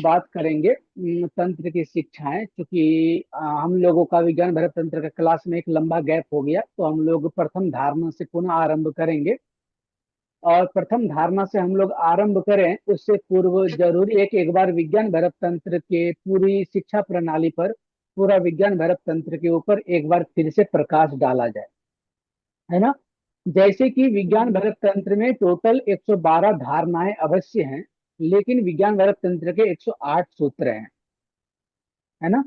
बात करेंगे तंत्र की शिक्षाएं, क्योंकि हम लोगों का विज्ञान भरत तंत्र का क्लास में एक लंबा गैप हो गया, तो हम लोग प्रथम धारणा से पुनः आरंभ करेंगे। और प्रथम धारणा से हम लोग आरंभ करें उससे पूर्व जरूरी है कि एक बार विज्ञान भरत तंत्र के पूरी शिक्षा प्रणाली पर, पूरा विज्ञान भरत तंत्र के ऊपर एक बार फिर से प्रकाश डाला जाए, है ना। जैसे कि विज्ञान भरत तंत्र में टोटल 112 धारणाएं अवश्य हैं, लेकिन विज्ञान भरत तंत्र के 108 सूत्र हैं, है ना।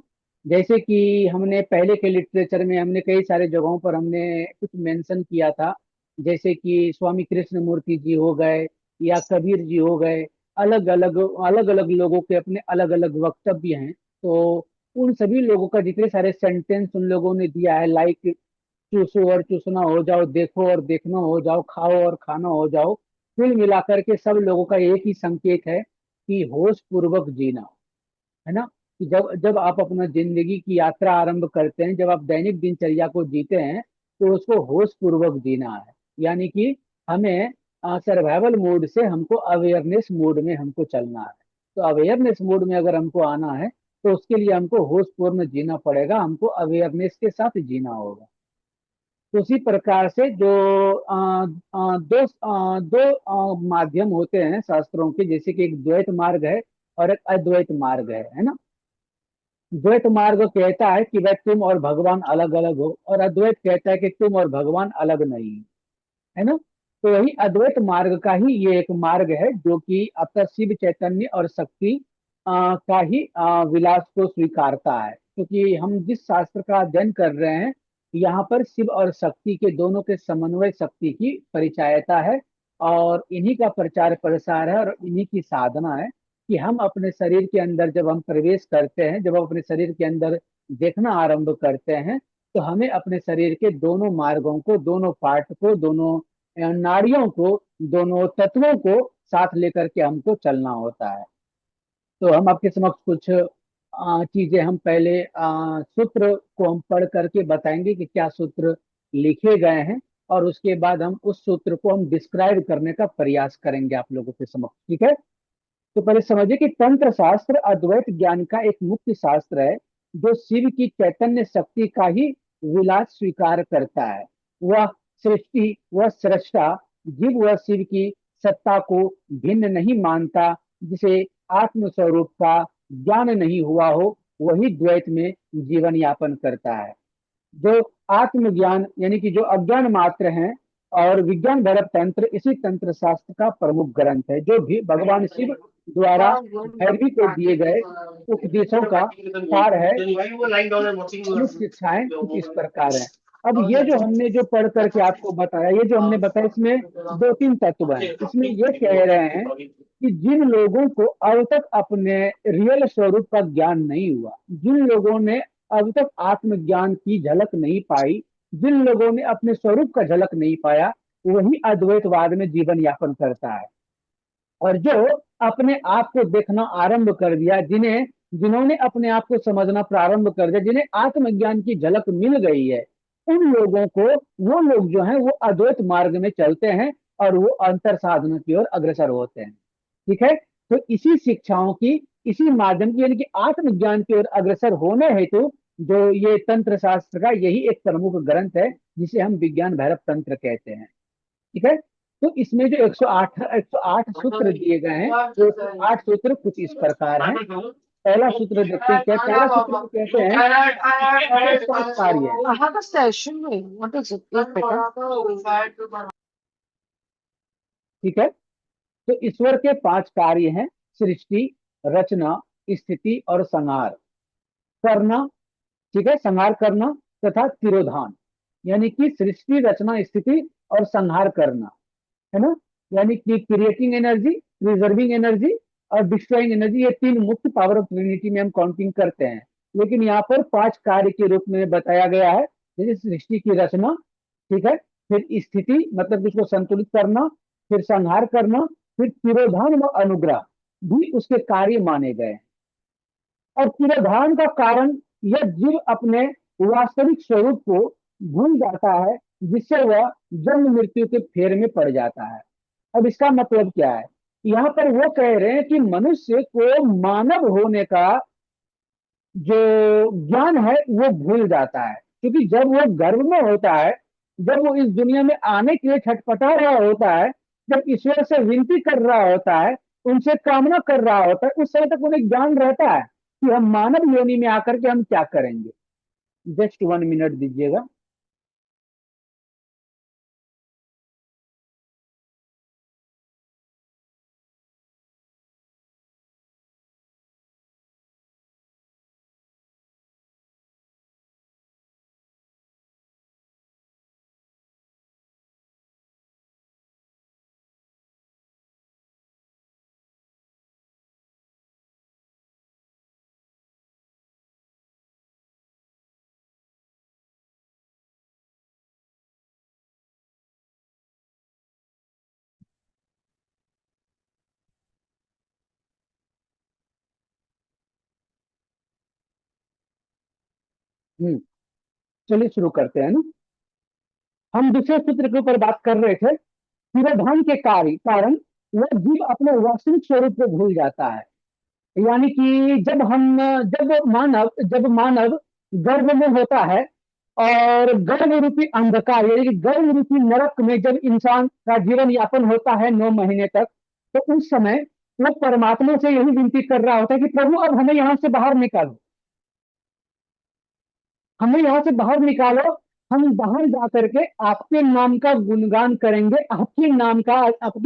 जैसे कि हमने पहले के लिटरेचर में हमने कई सारे जगहों पर हमने कुछ मेंशन किया था, जैसे कि स्वामी कृष्ण मूर्ति जी हो गए या कबीर जी हो गए। अलग अलग लोगों के अपने अलग अलग वक्तव्य हैं, तो उन सभी लोगों का जितने सारे सेंटेंस उन लोगों ने दिया है, लाइक चूसो और चूसना हो जाओ, देखो और देखना हो जाओ, खाओ और खाना हो जाओ, कुल मिलाकर के सब लोगों का एक ही संकेत है कि होश पूर्वक जीना, है ना। कि जब जब आप अपना जिंदगी की यात्रा आरंभ करते हैं, जब आप दैनिक दिनचर्या को जीते हैं, तो उसको होश पूर्वक जीना है। यानी कि हमें सर्वाइवल मोड से हमको अवेयरनेस मोड में हमको चलना है। तो अवेयरनेस मोड में अगर हमको आना है, तो उसके लिए हमको होश पूर्ण जीना पड़ेगा, हमको अवेयरनेस के साथ जीना होगा। तो उसी प्रकार से जो दो माध्यम होते हैं शास्त्रों के, जैसे कि एक द्वैत मार्ग है और एक अद्वैत मार्ग है ना। द्वैत मार्ग कहता है कि भाई तुम और भगवान अलग अलग हो, और अद्वैत कहता है कि तुम और भगवान अलग नहीं, है ना। तो वही अद्वैत मार्ग का ही ये एक मार्ग है, जो कि आपका शिव चैतन्य और शक्ति का ही विलास को स्वीकारता है। क्योंकि हम जिस शास्त्र का अध्ययन कर रहे हैं, यहाँ पर शिव और शक्ति के दोनों के समन्वय शक्ति की परिचायता है, और इन्हीं का प्रचार प्रसार है, और इन्हीं की साधना है कि हम अपने शरीर के अंदर जब हम प्रवेश करते हैं, जब हम अपने शरीर के अंदर देखना आरंभ करते हैं, तो हमें अपने शरीर के दोनों मार्गों को, दोनों पार्ट को, दोनों नाड़ियों को, दोनों तत्वों को साथ लेकर के हमको चलना होता है। तो हम आपके समक्ष कुछ चीजें हम पहले सूत्र को हम पढ़ करके बताएंगे कि क्या सूत्र लिखे गए हैं, और उसके बाद हम उस सूत्र को हम डिस्क्राइब करने का प्रयास करेंगे आप लोगों के समक्ष, ठीक है। तो पहले समझिए कि तंत्र शास्त्र अद्वैत ज्ञान का एक मुख्य शास्त्र है, जो शिव की चैतन्य शक्ति का ही विलास स्वीकार करता है। वह सृष्टि, वह सृष्टा, जीव व शिव की सत्ता को भिन्न नहीं मानता। जिसे आत्म स्वरूप का ज्ञान नहीं हुआ हो, वही द्वैत में जीवन यापन करता है। जो आत्मज्ञान यानी कि जो अज्ञान मात्र हैं, और विज्ञान भरत तंत्र इसी तंत्र शास्त्र का प्रमुख ग्रंथ है, जो भी भगवान शिव द्वारा भैरवी को दिए गए उपदेशों का सार है। प्रमुख शिक्षाएं कुछ इस प्रकार हैं। अब ये जो हमने जो पढ़ करके आपको बताया, ये जो हमने बताया, इसमें दो तीन तत्व हैं। इसमें ये कह रहे हैं कि जिन लोगों को अब तक अपने रियल स्वरूप का ज्ञान नहीं हुआ, जिन लोगों ने अब तक आत्मज्ञान की झलक नहीं पाई, जिन लोगों ने अपने स्वरूप का झलक नहीं पाया, वही अद्वैतवाद में जीवन यापन करता है। और जो अपने आप को देखना आरंभ कर दिया, जिन्होंने अपने आप को समझना प्रारंभ कर दिया, जिन्हें आत्मज्ञान की झलक मिल गई है, उन लोगों को, वो लोग जो हैं वो अद्वैत मार्ग में चलते हैं, और वो अंतर साधना की ओर अग्रसर होते हैं, ठीक है। तो इसी शिक्षाओं की, इसी माध्यम की, यानी कि आत्मज्ञान की ओर अग्रसर होने हेतु जो ये तंत्र शास्त्र का यही एक प्रमुख ग्रंथ है, जिसे हम विज्ञान भैरव तंत्र कहते हैं, ठीक है। तो इसमें जो 108 सूत्र दिए गए हैं, वो 108 सूत्र कुछ इस प्रकार हैं। पहला सूत्र देखते हैं, क्या पहला सूत्र को कहते हैं ईश्वर के 5 कार्य हैं, I have a session. What is it? एक मिनट। ठीक है। तो ईश्वर के 5 कार्य हैं: सृष्टि, रचना, स्थिति और संहार करना, ठीक है, संहार करना तथा तिरोधान। यानी कि सृष्टि, रचना, स्थिति और संहार करना, है ना। यानी कि क्रिएटिंग एनर्जी, प्रिजर्विंग एनर्जी और डिस्ट्रॉइंग एनर्जी, ये तीन मुख्य पावर ऑफ ट्रिनिटी में हम काउंटिंग करते हैं। लेकिन यहाँ पर 5 कार्य के रूप में बताया गया है, जैसे सृष्टि की रचना, ठीक है, फिर स्थिति मतलब उसको संतुलित करना, फिर संहार करना, फिर तिरोधान व अनुग्रह भी उसके कार्य माने गए। और तिरोधान का कारण यह जीव अपने वास्तविक स्वरूप को भूल जाता है, जिससे वह जन्म मृत्यु के फेर में पड़ जाता है। अब इसका मतलब क्या है? यहाँ पर वो कह रहे हैं कि मनुष्य को मानव होने का जो ज्ञान है वो भूल जाता है, क्योंकि जब वो गर्भ में होता है, जब वो इस दुनिया में आने के लिए छटपटा रहा होता है, जब ईश्वर से विनती कर रहा होता है, उनसे कामना कर रहा होता है, उस समय तक उन्हें ज्ञान रहता है कि हम मानव योनि में आकर के हम क्या करेंगे। जस्ट 1 मिनट दीजिएगा। हम्म। चलिए शुरू करते हैं ना। हम दूसरे सूत्र के ऊपर बात कर रहे थे। तिरोधान के कार्य कारण वह जीव अपने वास्तविक स्वरूप को भूल जाता है। यानी कि जब मानव गर्भ में होता है, और गर्भ रूपी अंधकार यानी कि गर्भ रूपी नरक में जब इंसान का जीवन यापन होता है 9 महीने तक, तो उस समय वो परमात्मा से यही विनती कर रहा होता है कि प्रभु अब हमें यहाँ से बाहर निकालो, हमें यहाँ से बाहर निकालो। हम बाहर जा करके आपके नाम का गुणगान करेंगे, आपके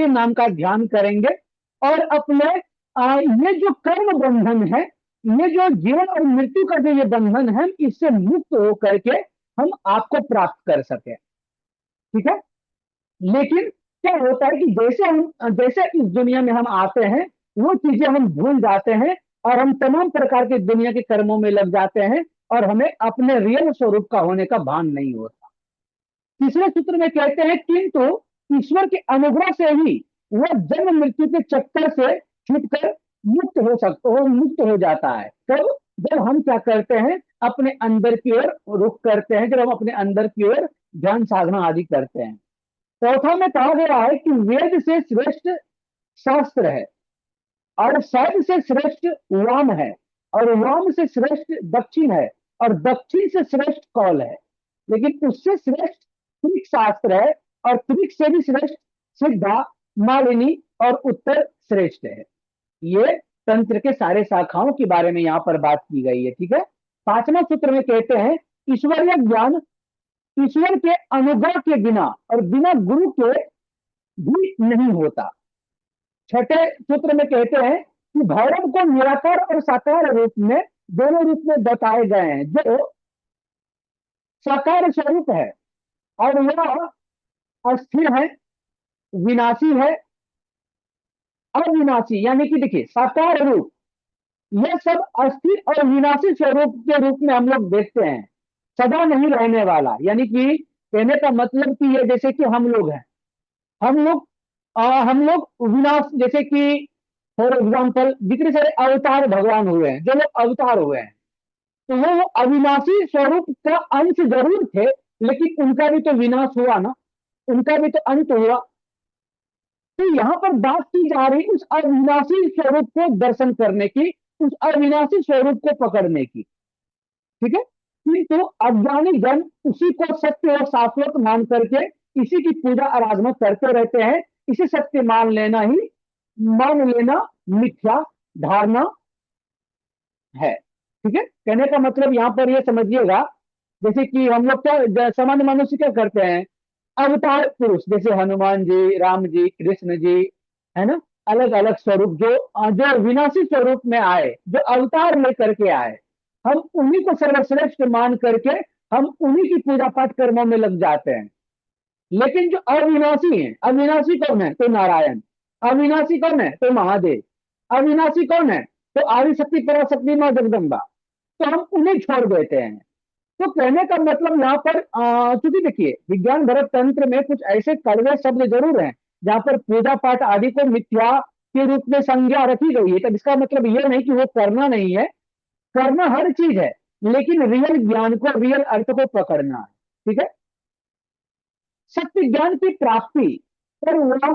नाम का ध्यान करेंगे, और अपने ये जो कर्म बंधन है, ये जो जीवन और मृत्यु का जो ये बंधन है, इससे मुक्त होकर के हम आपको प्राप्त कर सके। ठीक है। लेकिन क्या होता है कि जैसे इस दुनिया में हम आते हैं, वो चीजें हम भूल जाते हैं, और हम तमाम प्रकार के दुनिया के कर्मों में लग जाते हैं, और हमें अपने रियल स्वरूप का होने का भान नहीं होता। तीसरे सूत्र में कहते हैं, किंतु ईश्वर के अनुग्रह से ही वह जन्म मृत्यु के चक्कर से छूटकर मुक्त हो जाता है। तब जब हम क्या करते हैं, अपने अंदर की ओर रुख करते हैं, जब हम अपने अंदर की ओर ध्यान साधना आदि करते हैं। चौथा में कहा गया है कि वेद से श्रेष्ठ शास्त्र है, और शब्द से श्रेष्ठ वाम है, और वाम से श्रेष्ठ दक्षिण है, और दक्षिण से श्रेष्ठ कौल है, लेकिन उससे श्रेष्ठ त्रिक शास्त्र है, और त्रिक से भी श्रेष्ठ सिद्धा, मालिनी और उत्तर श्रेष्ठ है। ये तंत्र के सारे शाखाओं के बारे में यहाँ पर बात की गई है। ठीक है। पांचवा सूत्र में कहते हैं, ईश्वरीय ज्ञान ईश्वर के अनुग्रह के बिना और बिना गुरु के भी नहीं होता। छठे सूत्र में कहते हैं कि भैरव को निराकार और साकार रूप में, दोनों रूप में बताए गए हैं। जो साकार स्वरूप है और वह अस्थिर है, विनाशी है, अविनाशी, यानी कि देखिए साकार रूप, यह सब अस्थिर और विनाशी स्वरूप के रूप में हम लोग देखते हैं, सदा नहीं रहने वाला। यानी कि कहने का मतलब कि ये, जैसे कि हम लोग हैं, हम लोग हम लोग विनाश, जैसे कि फॉर एग्जाम्पल जितने सारे अवतार भगवान हुए हैं, जो लोग अवतार हुए हैं, तो वो अविनाशी स्वरूप का अंश जरूर थे, लेकिन उनका भी तो विनाश हुआ ना, उनका भी तो अंत हुआ। तो यहाँ पर बात की जा रही उस अविनाशी स्वरूप को दर्शन करने की, उस अविनाशी स्वरूप को पकड़ने की। ठीक है। किंतु अज्ञानी जन उसी को सत्य और शाश्वत मान करके इसी की पूजा आराधना करते रहते हैं। इसे सत्य मान लेना मिथ्या धारणा है। ठीक है। कहने का मतलब यहाँ पर ये समझिएगा, जैसे कि हम लोग क्या सामान्य मनुष्य क्या करते हैं, अवतार पुरुष जैसे हनुमान जी, राम जी, कृष्ण जी, है ना, अलग अलग स्वरूप जो विनाशी स्वरूप में आए, जो अवतार लेकर के आए, हम उन्हीं को सर्वश्रेष्ठ मान करके हम उन्हीं की पूजा पाठ कर्मों में लग जाते हैं। लेकिन जो अविनाशी है, अविनाशी कौन है, तो नारायण। अविनाशी कौन है, तो महादेव। अविनाशी कौन है, तो आदि शक्ति पराशक्ति मां जगदम्बा। तो हम उन्हें छोड़ देते हैं। तो कहने का मतलब यहाँ पर चूंकि देखिए विज्ञान भरत तंत्र में कुछ ऐसे कड़वे शब्द जरूर हैं जहां पर पूजा पाठ आदि को मिथ्या के रूप में संज्ञा रखी गई है। तो इसका मतलब ये नहीं कि वो करना नहीं है, करना हर चीज है, लेकिन रियल ज्ञान को, रियल अर्थ को पकड़ना है। ठीक है। सत्य ज्ञान की प्राप्ति पर वह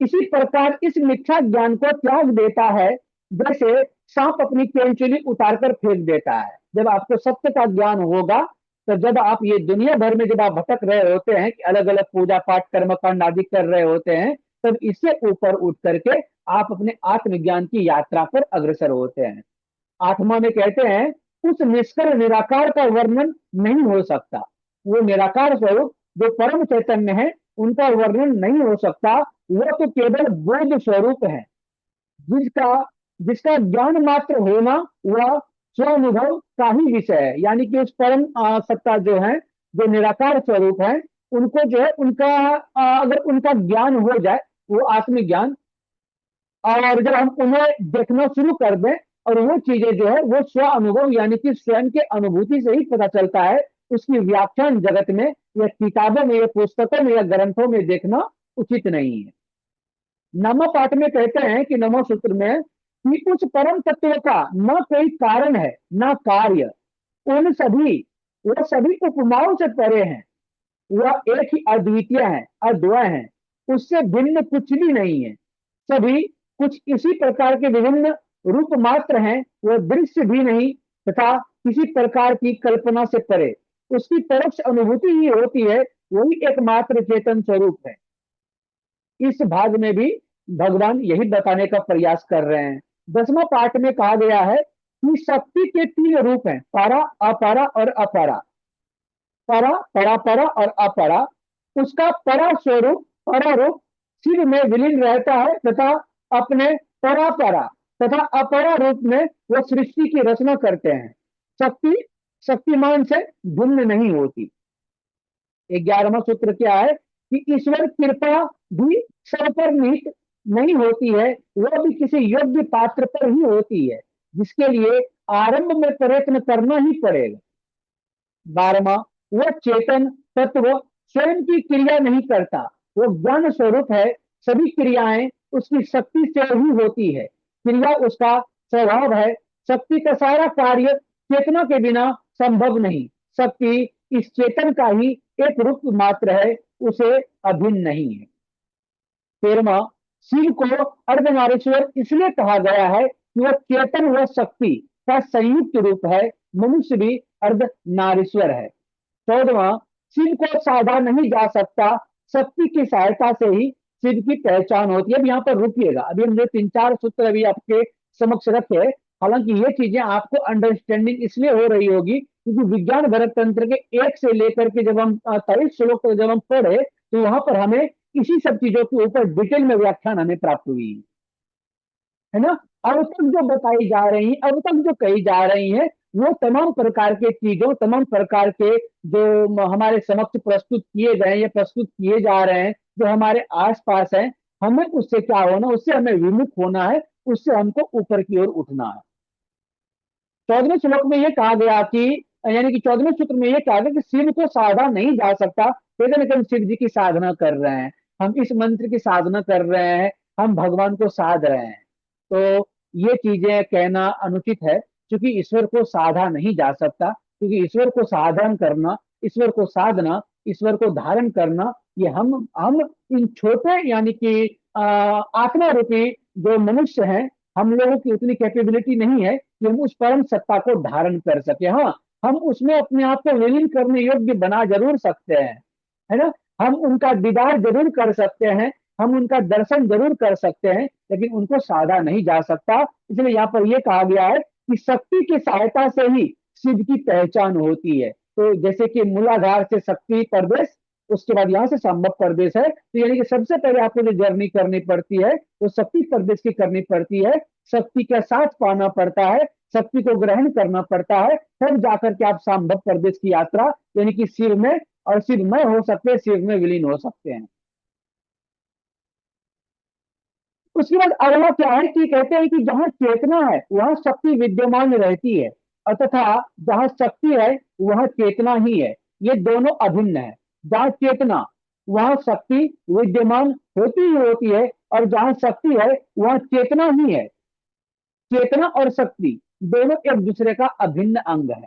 इसी प्रकार इस मिथ्या ज्ञान को त्याग देता है, जैसे सांप अपनी केंचुली उतारकर फेंक देता है। जब आपको सत्य का ज्ञान होगा, तो जब आप ये दुनिया भर में जब आप भटक रहे होते हैं कि अलग अलग पूजा पाठ कर्मकांड आदि कर रहे होते हैं, तब इससे ऊपर उठ करके आप अपने आत्मज्ञान की यात्रा पर अग्रसर होते हैं। आत्मा में कहते हैं उस निष्कल निराकार का वर्णन नहीं हो सकता। वो निराकार स्वरूप जो परम चैतन्य है, उनका वर्णन नहीं हो सकता। वो तो केवल बोध स्वरूप है, जिसका जिसका ज्ञान मात्र होना वह स्वानुभव का ही विषय है। यानी कि उस परम सत्ता जो है, जो निराकार स्वरूप है, उनको जो है उनका अगर उनका ज्ञान हो जाए, वो आत्मज्ञान, और जब हम उन्हें देखना शुरू कर दें, और वो चीजें जो है वो स्व अनुभव यानी कि स्वयं के अनुभूति से ही पता चलता है। उसकी व्याख्यान जगत में या किताबों में या पुस्तकों में या ग्रंथों में देखना उचित नहीं है। नमो पाठ में कहते हैं कि नमो सूत्र में कि उस परम तत्व का न कोई कारण है न कार्य, उन सभी वो सभी उपमाओं से परे हैं। वह एक ही अद्वितीय है, अद्वय है, उससे भिन्न कुछ भी नहीं है। सभी कुछ इसी प्रकार के विभिन्न रूप मात्र हैं। वह दृश्य भी नहीं तथा किसी प्रकार की कल्पना से परे, उसकी परोक्ष अनुभूति ही होती है। वही एकमात्र चेतन स्वरूप है। इस भाग में भी भगवान यही बताने का प्रयास कर रहे हैं। 10वां पाठ में कहा गया है कि शक्ति के 3 रूप हैं, पारा, अपारा और अपरा। परा, परापरा और अपरा। उसका परा स्वरूप, परा रूप शिव में विलीन रहता है तथा अपने परापरा तथा अपरा रूप में वह सृष्टि की रचना करते हैं। शक्ति शक्तिमान से भिन्न नहीं होती। 11वां सूत्र क्या है कि ईश्वर कृपा भी सब पर निहित नहीं होती है, वह भी किसी योग्य पात्र पर ही होती है, जिसके लिए आरंभ में प्रयत्न करना ही पड़ेगा। 12वां, वह चेतन तत्व स्वयं की क्रिया नहीं करता, वो ज्ञान स्वरूप है। सभी क्रियाएं उसकी शक्ति से ही होती है, क्रिया उसका स्वभाव है। शक्ति का सारा कार्य चेतना के बिना संभव नहीं। शक्ति इस चेतन का ही एक रूप मात्र है, उसे अभिन्न नहीं है। 13वां, शिव को अर्धनारीश्वर इसलिए कहा गया है कि वह चेतन व शक्ति का संयुक्त रूप है। मनुष्य भी अर्धनारीश्वर है। 14वां, शिव को साधा नहीं जा सकता, शक्ति की सहायता से ही शिव की पहचान होती है। अब यहाँ पर रुकिएगा, अभी हमने 3-4 सूत्र अभी आपके समक्ष रखे। हालांकि ये चीजें आपको अंडरस्टैंडिंग इसलिए हो रही होगी क्योंकि विज्ञान भरत तंत्र के 1 से लेकर के जब हम 23 श्लोक तक जब हम पढ़े, तो वहां पर हमें इसी सब चीजों के ऊपर डिटेल में व्याख्यान हमें प्राप्त हुई है ना। अब तक जो बताई जा रही है, अब तक जो कही जा रही है, वो तमाम प्रकार के चीजों, तमाम प्रकार के जो हमारे समक्ष प्रस्तुत किए गए या प्रस्तुत किए जा रहे हैं, जो हमारे आसपास है, हमें उससे क्या होना, उससे हमें विमुख होना है, उससे हमको ऊपर की ओर उठना है। 14वें श्लोक में यह कहा गया कि यानी कि 14वें सूत्र में यह कहा गया कि शिव को साधा नहीं जा सकता। लेकिन हम शिव जी की साधना कर रहे हैं, हम इस मंत्र की साधना कर रहे हैं, हम भगवान को साध रहे हैं। तो ये चीजें कहना अनुचित है, क्योंकि ईश्वर को साधा नहीं जा सकता। क्योंकि ईश्वर को साधन करना, ईश्वर को साधना, ईश्वर को धारण करना, ये हम इन छोटे यानी कि आत्मा रूपी जो मनुष्य हैं, हम लोगों की उतनी कैपेबिलिटी नहीं है कि हम उस परम सत्ता को धारण कर सके। हाँ, हम उसमें अपने आप को विलीन करने योग्य बना जरूर सकते हैं, है ना। हम उनका दीदार जरूर कर सकते हैं, हम उनका दर्शन जरूर कर सकते हैं, लेकिन उनको साधा नहीं जा सकता। इसलिए यहाँ पर यह कहा गया है कि शक्ति की सहायता से ही शिव की पहचान होती है। तो जैसे कि मूलाधार से शक्ति प्रदेश, उसके बाद यहाँ से संभव प्रदेश है, तो यानी कि सबसे पहले आपको जो जर्नी करनी पड़ती है वो शक्ति प्रदेश की करनी पड़ती है। शक्ति का साथ पाना पड़ता है, शक्ति को ग्रहण करना पड़ता है, तब जाकर के आप संभव प्रदेश की यात्रा यानी कि शिव में और शिवमय हो सकते हैं, शिव में विलीन हो सकते हैं। उसके बाद अगला क्या है कि कहते हैं कि जहां चेतना है वहां शक्ति विद्यमान रहती है, और तथा जहां शक्ति है वहां चेतना ही है। ये दोनों अभिन्न है। जहां चेतना वहां शक्ति विद्यमान होती ही होती है, और जहां शक्ति है वहां चेतना ही है। चेतना और शक्ति दोनों एक दूसरे का अभिन्न अंग है।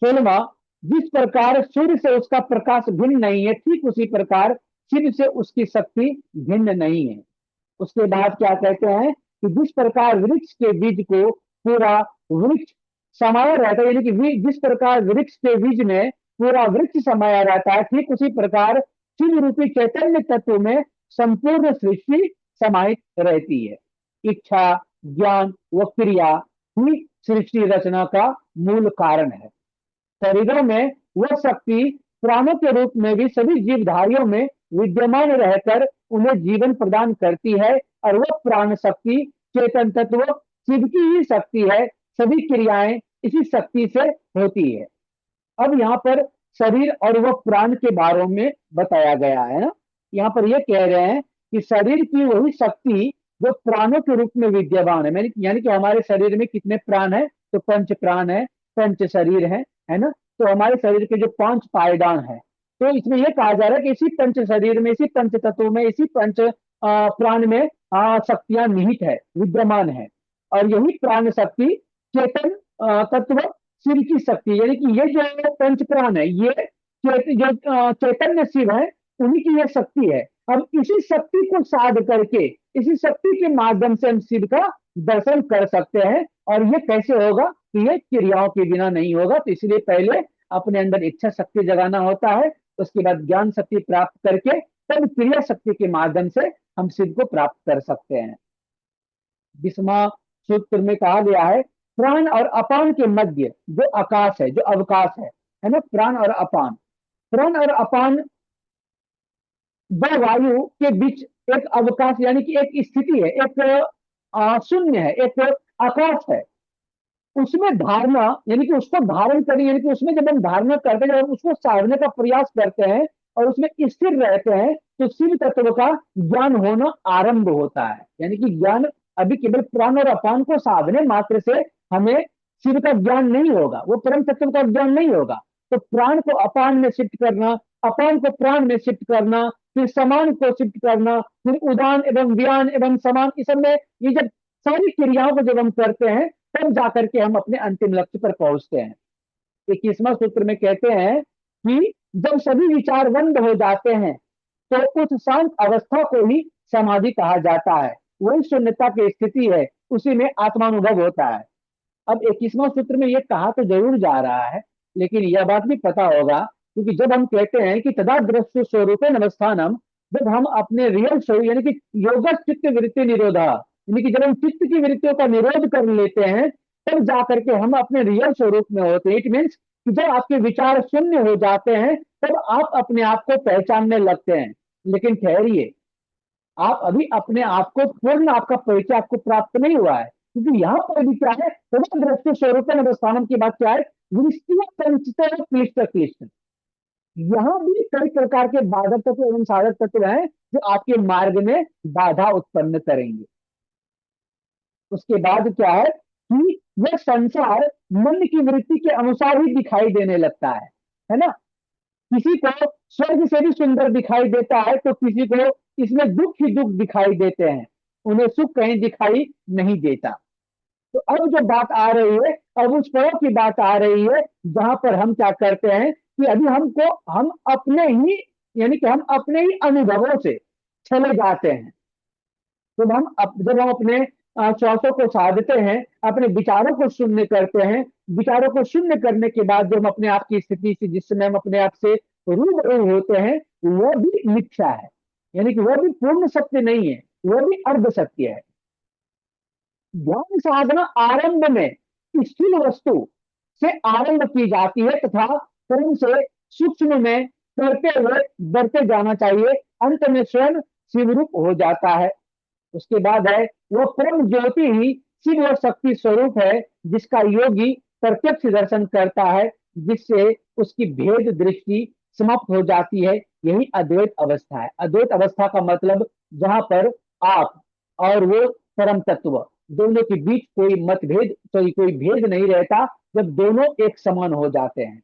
16वां, जिस प्रकार सूर्य से उसका प्रकाश भिन्न नहीं है, ठीक उसी प्रकार शिव से उसकी शक्ति भिन्न नहीं है। उसके बाद क्या कहते हैं कि जिस प्रकार वृक्ष के बीज को पूरा वृक्ष समाया रहता है, यानी कि जिस प्रकार वृक्ष के बीज में पूरा वृक्ष समाया रहता है, ठीक उसी प्रकार शिव रूपी चैतन्य तत्व में संपूर्ण सृष्टि समाहित रहती है। इच्छा, ज्ञान व क्रिया ही सृष्टि रचना का मूल कारण है। शरीरों में वह शक्ति प्राणों के रूप में भी सभी जीवधारियों में विद्यमान रहकर उन्हें जीवन प्रदान करती है, और वह प्राण शक्ति चेतन तत्व शिव की ही शक्ति है। सभी क्रियाएं इसी शक्ति से होती है। अब यहाँ पर शरीर और वह प्राण के बारे में बताया गया है ना। यहाँ पर यह कह रहे हैं कि शरीर की वही शक्ति जो प्राणों के रूप में विद्यमान है, यानी कि हमारे शरीर में कितने प्राण है, तो पंच प्राण है, पंच शरीर है ना। तो हमारे शरीर के जो पांच पायदान है, तो इसमें यह कहा जा रहा है कि इसी पंच शरीर में, इसी पंच तत्व में, इसी पंच प्राण में शक्तियां निहित है, विद्यमान है। और यही प्राण शक्ति चेतन तत्व शिव की शक्ति, यानी कि ये जो पंच प्राण है, ये जो चैतन्य शिव है, उन्हीं की यह शक्ति है। अब इसी शक्ति को साध करके, इसी शक्ति के माध्यम से हम शिव का दर्शन कर सकते हैं। और ये कैसे होगा कि ये क्रियाओं के बिना नहीं होगा। तो इसलिए पहले अपने अंदर इच्छा शक्ति जगाना होता है, उसके बाद ज्ञान शक्ति प्राप्त करके तब क्रिया शक्ति के माध्यम से हम शिव को प्राप्त कर सकते हैं। 20वां सूत्र में कहा गया है, प्राण और अपान के मध्य जो आकाश है, जो अवकाश है ना, प्राण और अपान, प्राण और अपान व वायु के बीच एक अवकाश, यानी कि एक स्थिति है, एक शून्य है, एक आकाश है। उसमें धारणा, यानी कि उसको धारण करें, यानी कि उसमें जब हम धारणा करते हैं, जब हम उसको साधने का प्रयास करते हैं और उसमें स्थिर रहते हैं, तो शिव तत्व का ज्ञान होना आरंभ होता है। यानी कि ज्ञान अभी केवल प्राण और अपान को साधने मात्र से हमें शिव का ज्ञान नहीं होगा, वो परम तत्व का ज्ञान नहीं होगा। तो प्राण को अपान में शिफ्ट करना, अपान को प्राण में शिफ्ट करना, फिर समान को शिफ्ट करना, फिर उदान एवं व्यान एवं समान, इस सब में ये जब सारी क्रियाओं को जब हम करते हैं, तब जाकर के हम अपने अंतिम लक्ष्य पर पहुंचते हैं। 21वां सूत्र में कहते हैं कि जब सभी विचार बंद हो जाते हैं, तो उस शांत अवस्था को ही समाधि कहा जाता है। वही शून्यता की स्थिति है, उसी में आत्मानुभव होता है। अब 21वां सूत्र में यह कहा तो जरूर जा रहा है, लेकिन यह बात भी पता होगा, क्योंकि जब हम कहते हैं कि तदा दृश्य स्वरूप नवस्थानम, जब हम अपने रियल स्वरूप, यानी कि योग चित्त वृत्ति निरोधा, यानी कि जब हम चित्त की वृत्तियों का निरोध कर लेते हैं, तब जाकर के हम अपने रियल स्वरूप में होते हैं। इट मीन्स कि जब आपके विचार शून्य हो जाते हैं, तब आप अपने आप को पहचानने लगते हैं। लेकिन ठहरिए, आप अभी अपने आप को पूर्ण, आपका परिचय आपको प्राप्त नहीं हुआ है, क्योंकि यहाँ पर भी क्या है, दृष्टि स्वरूप अवस्थानम की बात क्या है, क्लिष्ट क्लिष्ट। यहाँ भी कई प्रकार के बाधक तत्व एवं साधक तत्व हैं जो आपके मार्ग में बाधा उत्पन्न करेंगे। उसके बाद क्या है कि यह संसार मन की वृत्ति के अनुसार ही दिखाई देने लगता है ना। किसी को स्वर्ग से भी सुंदर दिखाई देता है, तो किसी को इसमें दुख ही दुख दिखाई देते हैं, उन्हें सुख कहीं दिखाई नहीं देता। तो अब जो बात आ रही है, अब उस पड़ों की बात आ रही है, जहां पर हम क्या करते हैं कि अभी हम अपने ही, यानी कि हम अपने ही अनुभवों से चले जाते हैं। तो जब हम अपने श्वासों को साधते हैं, अपने विचारों को शून्य करते हैं, विचारों को शून्य करने के बाद जो हम अपने आप की स्थिति से, जिस समय हम अपने आप से रूबरू होते हैं, वह भी मिथ्या है, यानी कि वह भी पूर्ण सत्य नहीं है, वह भी अर्ध सत्य है। ध्यान साधना आरंभ में स्थिर वस्तु से आरंभ की जाती है, तथा क्रम से सूक्ष्म में करते हुए बढ़ते जाना चाहिए, अंत में स्वयं शिवरूप हो जाता है। उसके बाद है, वह परम ज्योति ही शिव और शक्ति स्वरूप है, जिसका योगी प्रत्यक्ष दर्शन करता है, जिससे उसकी भेद दृष्टि समाप्त हो जाती है। यही अद्वैत अवस्था है। अद्वैत अवस्था का मतलब जहां पर आप और वो परम तत्व दोनों के बीच कोई मतभेद, कोई भेद नहीं रहता, जब दोनों एक समान हो जाते हैं।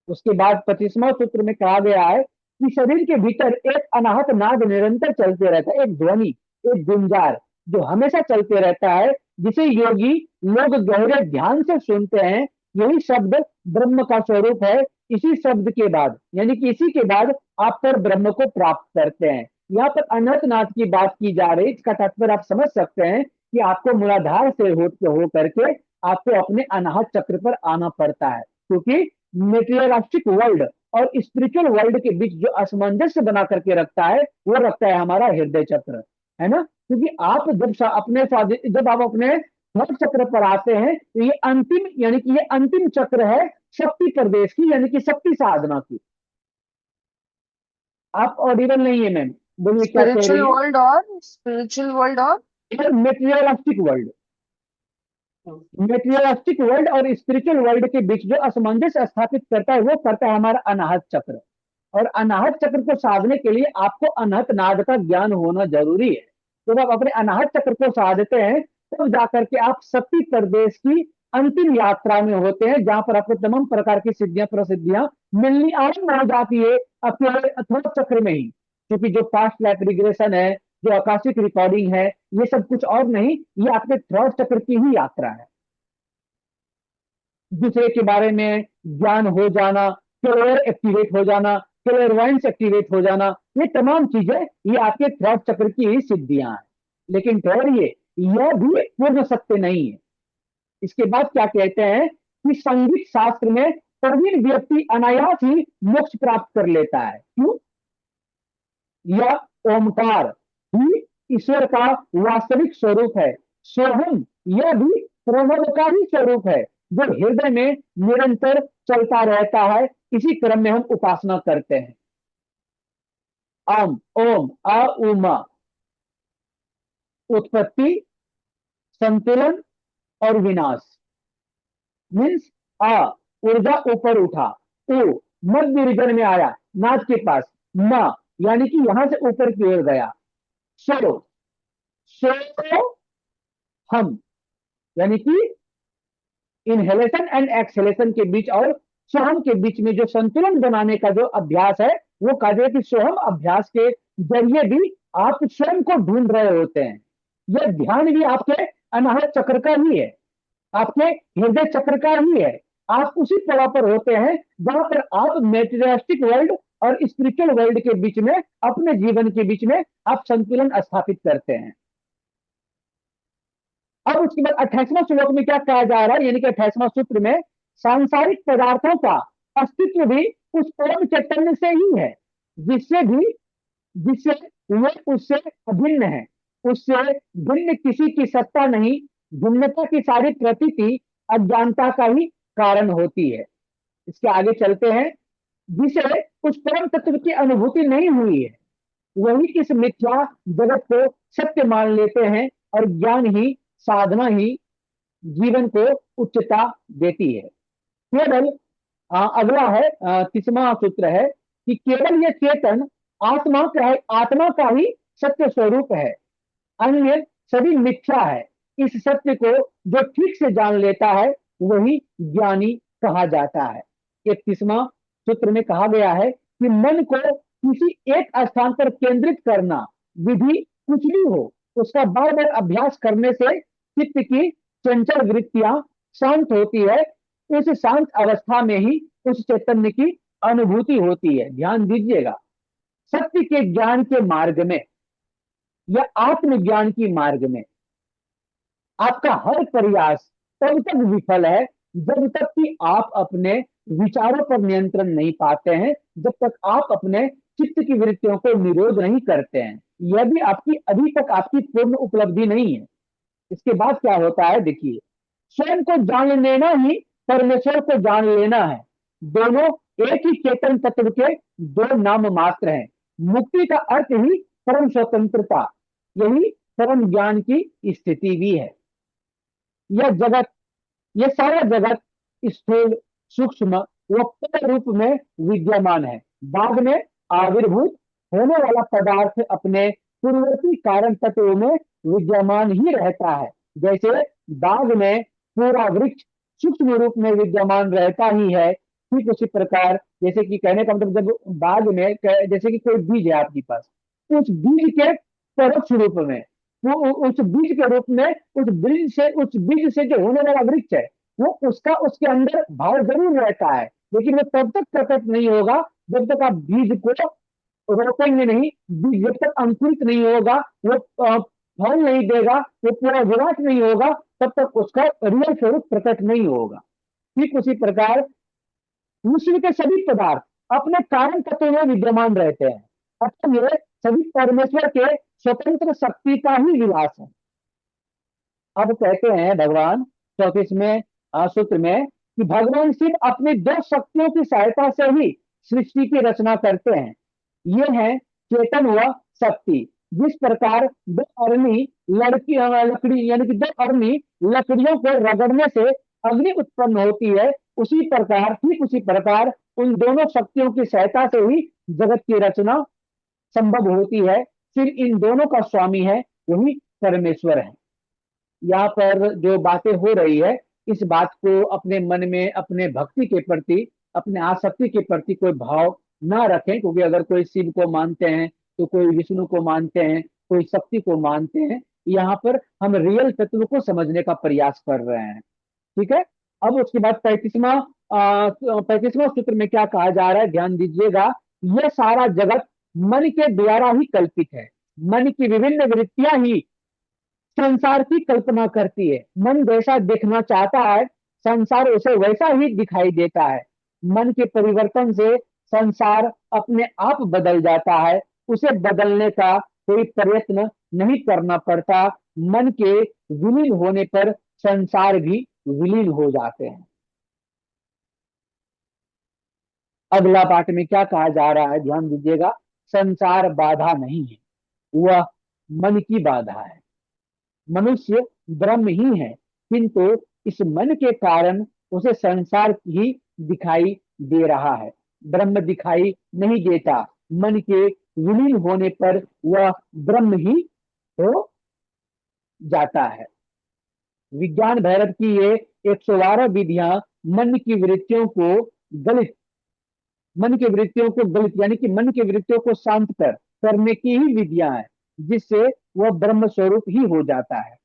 उसके बाद 25वां सूत्र में कहा गया है कि शरीर के भीतर एक अनाहत नाद निरंतर चलते रहता है, एक ध्वनि, एक गुंजार जो हमेशा चलते रहता है, जिसे योगी लोग गहरे ध्यान से सुनते हैं। यही शब्द ब्रह्म का स्वरूप है। इसी शब्द के बाद, यानी कि इसी के बाद आप पर ब्रह्म को प्राप्त करते हैं। यहाँ पर अनंतनाथ की बात की जा रही है, इसका तात्पर्य आप समझ सकते हैं कि आपको मूलाधार से हो करके आपको अपने अनाहत चक्र पर आना पड़ता है, क्योंकि मेटेरियलिस्टिक वर्ल्ड और स्पिरिचुअल वर्ल्ड के बीच जो असमंजस्य बना करके रखता है वो रखता है हमारा हृदय चक्र, है ना। क्योंकि आप जब आप अपने थर्ड चक्र पर आते हैं तो ये अंतिम, यानी कि ये अंतिम चक्र है शक्ति प्रदेश की, यानी कि शक्ति साधना की। आप ऑडिबल नहीं है मैम, बोलिए क्या कह स्पिरिचुअल रही है। वर्ल्ड और स्पिरिचुअल वर्ल्ड और मेटेरियलिस्टिक वर्ल्ड, मेटेरियलिस्टिक वर्ल्ड और स्पिरिचुअल वर्ल्ड के बीच जो असमंजस स्थापित करता है वो करता है हमारा अनाहत चक्र। और अनाहत चक्र को साधने के लिए आपको अनहत नाद का ज्ञान होना जरूरी है। जब आप अपने अनाहत चक्र को साधते हैं तब जाकर के आप शक्ति प्रदेश की अंतिम यात्रा में होते हैं, जहां पर आपको तमाम प्रकार की सिद्धियां प्रसिद्धियां मिलनी आरंभ हो जाती है अपने थर्ड चक्र में ही। क्योंकि जो पास्ट लाइफ रिग्रेशन है, जो आकाशिक रिकॉर्डिंग है, ये सब कुछ और नहीं, ये आपके थर्ड चक्र की ही यात्रा है। दूसरे के बारे में ज्ञान हो जाना, क्लियर एक्टिवेट हो जाना, क्लियरवाइंस एक्टिवेट हो जाना, ये तमाम चीजें ये आपके थर्ड चक्र की ही सिद्धियां हैं। लेकिन ठहरिए, यह भी पूर्ण सत्य नहीं है। इसके बाद क्या कहते हैं कि संगीत शास्त्र में प्रवीण व्यक्ति अनायास ही मोक्ष प्राप्त कर लेता है। क्यों? यह ओमकार ही ईश्वर का वास्तविक स्वरूप है। सोहम, यह भी प्रणव का ही स्वरूप है जो हृदय में निरंतर चलता रहता है। इसी क्रम में हम उपासना करते हैं। अम ओम अ उमा, उत्पत्ति, संतुलन और विनाश। मीन्स अ, ऊर्जा ऊपर उठा, ओ मध्य रीजन में आया नाद के पास, म यानी कि यहां से ऊपर की ओर गया, सो सो हम, यानी कि इनहेलेशन एंड एक्सहेलेशन के बीच और सोहम के बीच में जो संतुलन बनाने का जो अभ्यास है वो कहते कि सोहम अभ्यास के जरिए भी आप स्वयं को ढूंढ रहे होते हैं। यह ध्यान भी आपके अनाहत चक्र का ही है, आपके हृदय चक्र का ही है। आप उसी पड़ाव पर होते हैं जहां पर आप मेटेरियलिस्टिक वर्ल्ड और स्पिरिचुअल वर्ल्ड के बीच में, अपने जीवन के बीच में आप संतुलन स्थापित करते हैं। अब उसके बाद 28वां श्लोक में क्या कहा जा रहा है, यानी कि 28वां सूत्र में सांसारिक पदार्थों का अस्तित्व भी उस परम चैतन्य से ही है, जिससे भी जिससे वे उससे अभिन्न है। उससे भिन्न किसी की सत्ता नहीं। भिन्नता की सारी प्रतीति अज्ञानता का ही कारण होती है। इसके आगे चलते हैं। जिसे उस परम तत्व की अनुभूति नहीं हुई है वही इस मिथ्या जगत को सत्य मान लेते हैं, और ज्ञान ही, साधना ही जीवन को उच्चता देती है। केवल अगला है 30वां सूत्र है कि केवल यह चेतन आत्मा का ही सत्य स्वरूप है, अन्य सभी मिथ्या है। इस सत्य को जो ठीक से जान लेता है वही ज्ञानी कहा जाता है। 31वां सूत्र में कहा गया है कि मन को किसी एक स्थान पर केंद्रित करना, विधि कुछ भी हो, उसका बार बार अभ्यास करने से चित्त की चंचल वृत्तियां शांत होती है। उस शांत अवस्था में ही उस चैतन्य की अनुभूति होती है। ध्यान दीजिएगा, सत्य के ज्ञान के मार्ग में या आत्मज्ञान की मार्ग में आपका हर प्रयास तब तक विफल है जब तक कि आप अपने विचारों पर नियंत्रण नहीं पाते हैं, जब तक आप अपने चित्त की वृत्तियों को निरोध नहीं करते हैं। यह भी आपकी अभी तक आपकी पूर्ण उपलब्धि नहीं है। इसके बाद क्या होता है देखिए, स्वयं को जान लेना ही परमेश्वर को जान लेना है। दोनों एक ही चेतन तत्व के दो नाम मात्र हैं। मुक्ति का अर्थ ही परम स्वतंत्रता, यही परम ज्ञान की स्थिति भी है। यह जगत, यह सारा जगत स्थूल, सूक्ष्म व पूर्ण रूप में विद्यमान है। बाद में आविर्भूत होने वाला पदार्थ अपने पूर्ववर्ती कारण तत्व में विद्यमान ही रहता है। जैसे बाग में पूरा वृक्ष सूक्ष्म रूप में विद्यमान रहता ही है, ठीक उसी प्रकार जैसे कि कहने का मतलब, जब बाग में जैसे कि कोई बीज है आपके पास, उस बीज के परोक्ष रूप में, वो उस बीज के रूप में, उस बीज से जो होने वाला वृक्ष है वो उसका उसके अंदर भाव जरूर रहता है, लेकिन वो तब तक प्रकट नहीं होगा जब तक आप बीज को रोपेंगे नहीं, बीज जब तक अंकुरित नहीं होगा, वो फल नहीं देगा, वो पूरा विराट नहीं होगा, तब तक उसका रियल स्वरूप प्रकट नहीं होगा। ठीक उसी प्रकार विश्व के सभी पदार्थ अपने कारण तत्व में विद्यमान रहते हैं, अतः ये सभी परमेश्वर के स्वतंत्र शक्ति का ही विलास है। अब कहते हैं भगवान 34वें सूत्र में कि भगवान शिव अपनी दो शक्तियों की सहायता से ही सृष्टि की रचना करते हैं। ये है चेतन व शक्ति। जिस प्रकार दो अरणी लड़की लकड़ी यानी कि दो अरणी लकड़ियों को रगड़ने से अग्नि उत्पन्न होती है, उसी प्रकार ठीक उसी प्रकार उन दोनों शक्तियों की सहायता से ही जगत की रचना संभव होती है। फिर इन दोनों का स्वामी है, वही परमेश्वर है। यहाँ पर जो बातें हो रही है, इस बात को अपने मन में अपने भक्ति के प्रति, अपने आसक्ति के प्रति कोई भाव ना रखें, क्योंकि अगर कोई शिव को मानते हैं तो कोई विष्णु को मानते हैं, कोई शक्ति को मानते हैं। यहाँ पर हम रियल तत्व को समझने का प्रयास कर रहे हैं। ठीक है। अब उसके बाद 35वां सूत्र में क्या कहा जा रहा है, ध्यान दीजिएगा। यह सारा जगत मन के द्वारा ही कल्पित है। मन की विभिन्न वृत्तियां ही संसार की कल्पना करती है। मन जैसा दिखना चाहता है, संसार उसे वैसा ही दिखाई देता है। मन के परिवर्तन से संसार अपने आप बदल जाता है, उसे बदलने का कोई प्रयत्न नहीं करना पड़ता। मन के विलीन होने पर संसार भी विलीन हो जाते हैं। अगला पाठ में क्या कहा जा रहा है, ध्यान दीजिएगा। संसार बाधा नहीं है, वह मन की बाधा है। मनुष्य ब्रह्म ही है, किंतु इस मन के कारण उसे संसार ही दिखाई दे रहा है, ब्रह्म दिखाई नहीं देता। मन के विलीन होने पर वह ब्रह्म ही हो जाता है। विज्ञान भैरव की ये 112 विधियां मन की वृत्तियों को गलित मन की वृत्तियों को गलित यानी कि मन की वृत्तियों को शांत करने की ही विधियां हैं, जिससे वह ब्रह्म स्वरूप ही हो जाता है।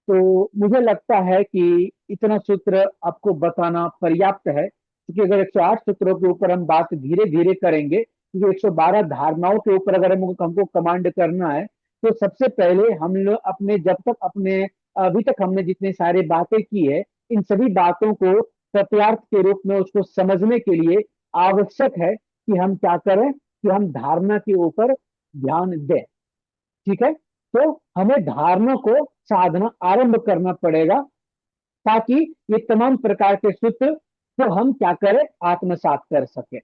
तो मुझे लगता है कि इतना सूत्र आपको बताना पर्याप्त है, क्योंकि अगर 108 सूत्रों के ऊपर हम बात धीरे धीरे करेंगे, क्योंकि 112 धारणाओं के ऊपर अगर हमको कमांड करना है, तो सबसे पहले हम लोग अपने जब तक अपने अभी तक हमने जितनी सारी बातें की है, इन सभी बातों को तथ्यार्थ के रूप में उसको समझने के लिए आवश्यक है कि हम क्या करें, कि हम धारणा के ऊपर ध्यान दें। ठीक है। तो हमें धारणा को साधना आरंभ करना पड़ेगा, ताकि ये तमाम प्रकार के सूत्र को हम क्या करें, आत्मसात कर सके,